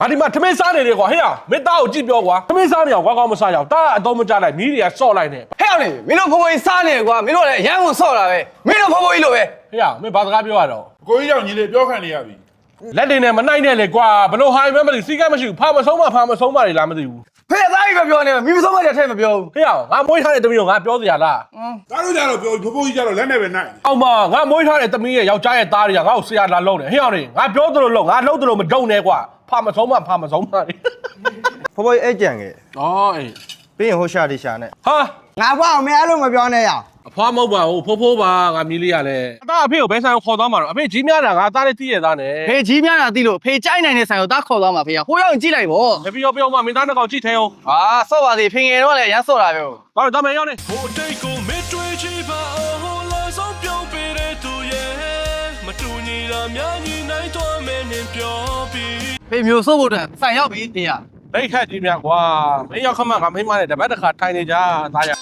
ဘာဒီမှာထမင်းစားနေတယ်ကွာဟဲ့အောင်မင်းသားကိုကြည့်ပြောကွာထမင်းစားနေအောင်ကွာကောင်းမစားရအောင်တာအတော့မကြလိုက်မီးတွေကဆော့လိုက်နေဟဲ့အောင်လေမင်းတို့ဖိုးဖိုးကြီးစားနေကွာမင်းတို့လည်းအရန်ကိုဆော့တာပဲမင်းတို့ဖိုးဖိုးကြီးလိုပဲဟဲ့အောင်မင်းဘာစကားပြောရတော့ကိုကြီးကြောင့်ညီလေးပြောခံနေရပြီလက်တွေနဲ့မနိုင်နဲ့လေကွာဘလို့ဟိုင်းမဲမသိစီးကမ်းမရှိဘူးဖာမဆုံးမတွေလားမသိဘူးဖေးသားကြီးပဲပြောနေမှာမိမဆုံးမတဲ့ထဲမပြောဘူးဟဲ့အောင်ငါမွေးထားတဲ့တမီးကိုငါပြောစရာလားကားလို့ကြတော့ပြောဖိုးဖိုးကြီးကြတော့လက်နဲ့ပဲနိုင်အောင်မငါမွေးထားတဲ့တမီးရဲ့ယောက်ျားရဲ့သားတွေကငါ့ကိုဆရာလာလုံးတယ်ဟဲ့အောင်လေငါပြောသလိုလုံးငါလုံးသလိုမဒုံနဲ့ကွာဖာမဆုံးမတွေဖိုးဖိုးအဲ့ကြံခဲ့ဩအေးပြီးရင်ဟိုရှာဒီရှာနဲ့ဟာငါဖွားအောင်မင်းအဲ့လိုမပြောနဲ့ရအောင်အဖွားမဟုတ်ပါဘူးဖိုးပါငါမြည်လေးရလဲအသားအဖေကိုဘယ်ဆိုင်ကိုခေါ်သွားမှာတော့အဖေကြီးများတာငါသားလေးတည့်ရသားနဲ့ဖေးကြီးများတာသိလို့ဖေးကြိုက်နိုင်တဲ့ဆိုင်ကိုသားခေါ်သွားမှာဖေးကဟိုရောက်ရင်ကြည့်လိုက်ပေါ့တပီရောပြောမှမင်းသားတစ်ကောင်ကြည့်ထဲအောင်ဟာဆော့ပါသေးဖေးငယ်တော့လည်းရမ်းဆော့တာပဲဘာလို့တမန်ရောက်နေဟိုတိတ်ကိုမတွေးချပါအောင်လာဆောင်ပြုံးပေးတဲ့သူရဲ့မတူညီတာများညီနိုင်တော့မယ်နင်ပြောပြီးဖေးမျိုးစိုးဖို့တဲ့ဆိုင်ရောက်ပြီတင်ရလိတ်ခတ်ကြီးများကွာမင်းရောက်ခမကမိမနဲ့တပတ်တစ်ခါထိုင်နေကြသားရ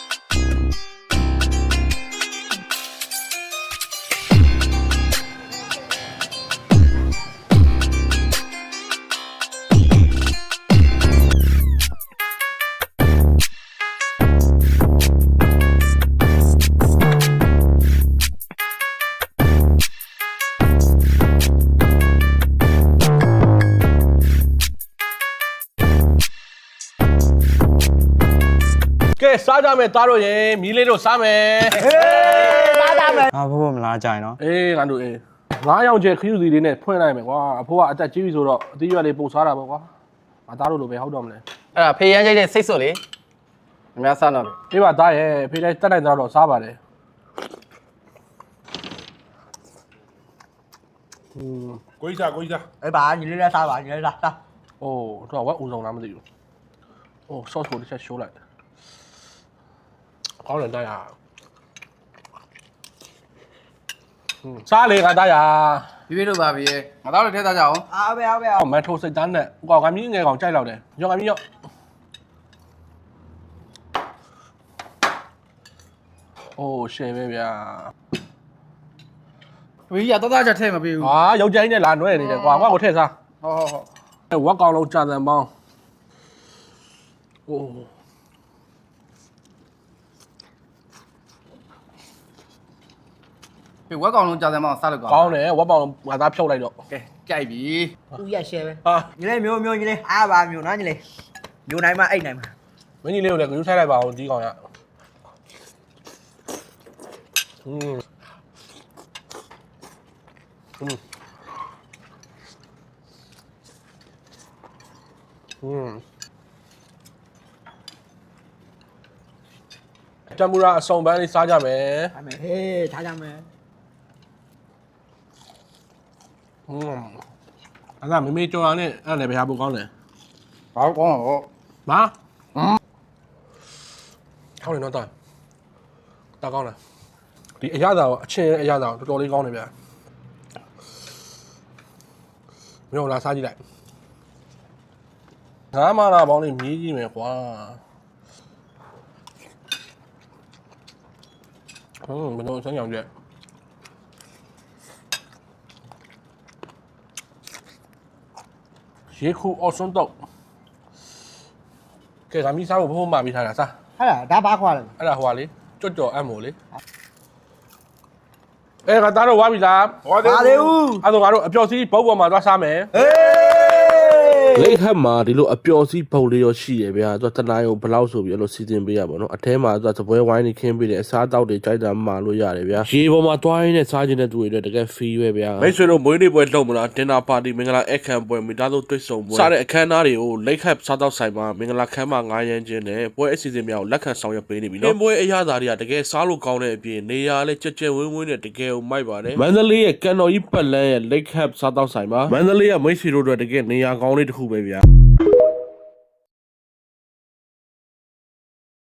ကဲစားကြမယ်သားတို့ရေမီးလေးတို့စားမယ်ဟေးစားကြမယ်ငါဖိုးမလားကြိုင်နော်အေးငါတို့အေး9ယောက်ကျခရီးစီလေးနဲ့ဖွင့်လိုက်မယ်ကွာအဖိုးကအသက်ကြီးပြီဆိုတော့အသီးရွက်လေးပို့စားတာပေါ့ကွာငါသားတို့လိုပဲဟုတ်တော့မလဲအဲ့ဒါဖေးရမ်းကြိုက်တဲ့စိတ်ဆွလေအများစားတော့အေးပါသားရဲ့ဖေးလေးတက်နိုင်တော့စားပါတယ်ကိုကြီးစားအဲ့ပါညီလေးလည်းစားပါညီလေးစားအိုးတော့ဝက်ဦးဆောင်လားမသိဘူးအိုး sauce ကိုတစ်ချက်ရှိုးလိုက်ကောင်းတယ်သားရစားလေကသားရပြေးလို့ပါပြီငါတော့လည်းထဲသားကြအောင်အားပဲအောင်မထိုးစိတ်သားနဲ့ဟိုကောင်ကမြင်းငယ်ကောင်ကြိုက်တော့တယ်ရောကမြင်းရောအိုးရှင်ပဲဗျာဝီးရတော့သားချက်ထဲမပြေဘူးဟာယောက်ျားကြီးနဲ့လာနွဲနေတယ်ကွာကွာကိုထည့်စားဟုတ်ဝက်ကောင်လုံးကြာစံပေါင်းအိုးဖေးဝက်ကောင်လုံးကြာတယ်မအောင်စားလို့ကောင်းတယ်ဝက်ပေါင်ငါသားဖြုတ်လိုက်တော့ကဲကြိုက်ပြီဦးရရှယ်ပဲဟာညီလေးမျိုးညီလေးအားပါမျိုးနော်ညီလေးမျိုးနိုင်မှအိတ်နိုင်မှာမင်းကြီးလေးကိုလည်းဂရုထိုက်လိုက်ပါဦးဒီကောင်ရတမူရာအစုံပန်းလေးစားကြမယ်။ဟေးထားကြမယ်။အဲ့ဒါမမေကြော်ရနဲ့အဲ့လည်းဘယ်ဟာပိုကောင်းလဲ။ဘာကောင်းတော့။ဘာ။ကောင်းတယ်နော်တာ။တာကောင်းလား။ဒီအရသာကိုအချင်းအရသာကိုတော်တော်လေးကောင်းတယ်ဗျာ။မျိုးလာစားကြည့်လိုက်။ငါမှလာပေါင်းလေးမြည်ကြည့်မယ်ကွာ။မလို့စမ်းအောင်ကြည့်ရေခုအော်စွန်းတော့ကဲကမီးစားဖို့ဘုံမှာပြီးထားတာစားအဲ့ဒါဘာခွာလဲအဲ့ဒါဟိုပါလေကြော်အမို့လေကသားတော့ဝါပြီလားဝါသေးဘူးအဲ့တော့ငါတို့အပျော်စီးဘုတ်ပေါ်မှာသွားစားမယ်ဟေးလိတ်ခတ်မှာဒီလိုအပျော်စီးဘုတ်လေးရောရှိတယ်ဗျာသူကတနားရုံဘလောက်ဆိုပြီးအဲ့လိုစီစဉ်ပေးရပါတော့အထဲမှာသူကသပွဲဝိုင်းနေခင်းပေးတယ်အစားတောက်တွေကြိုက်တာမှာလို့ရတယ်ဗျာရေပေါ်မှာတွိုင်းနဲ့စားခြင်းတဲ့သူတွေတကယ်ဖီးပဲဗျာမိတ်ဆွေတို့မွေးနေ့ပွဲလုပ်မလားဒင်နာပါတီမင်္ဂလာအခမ်းပွဲမိသားစုတွေ့ဆုံပွဲစားတဲ့အခမ်းအနားတွေကိုလိတ်ခတ်စားတောက်ဆိုင်မှာမင်္ဂလာခမ်းမ9ရန်ချင်းနဲ့ပွဲအစီအစဉ်များကိုလက်ခံဆောင်ရွက်ပေးနေပြီနော်ပွဲအရသာတွေကတကယ်စားလို့ကောင်းတဲ့အပြင်နေရာလည်းကြက်ကြက်ဝင်းဝင်းနဲ့တကယ်ကိုမိုက်ပါတယ်မန္တလေးရဲ့ကန်တော်ကြီးပတ်လန်းရဲ့လိတ်ခတ်စားတောက်ဆိုင်မှာမန္တလေးရဲ့မိတ်ဆွေတို့တွေတကယ်နေရာကောင်းလေးတစ်ခုပဲဗျာ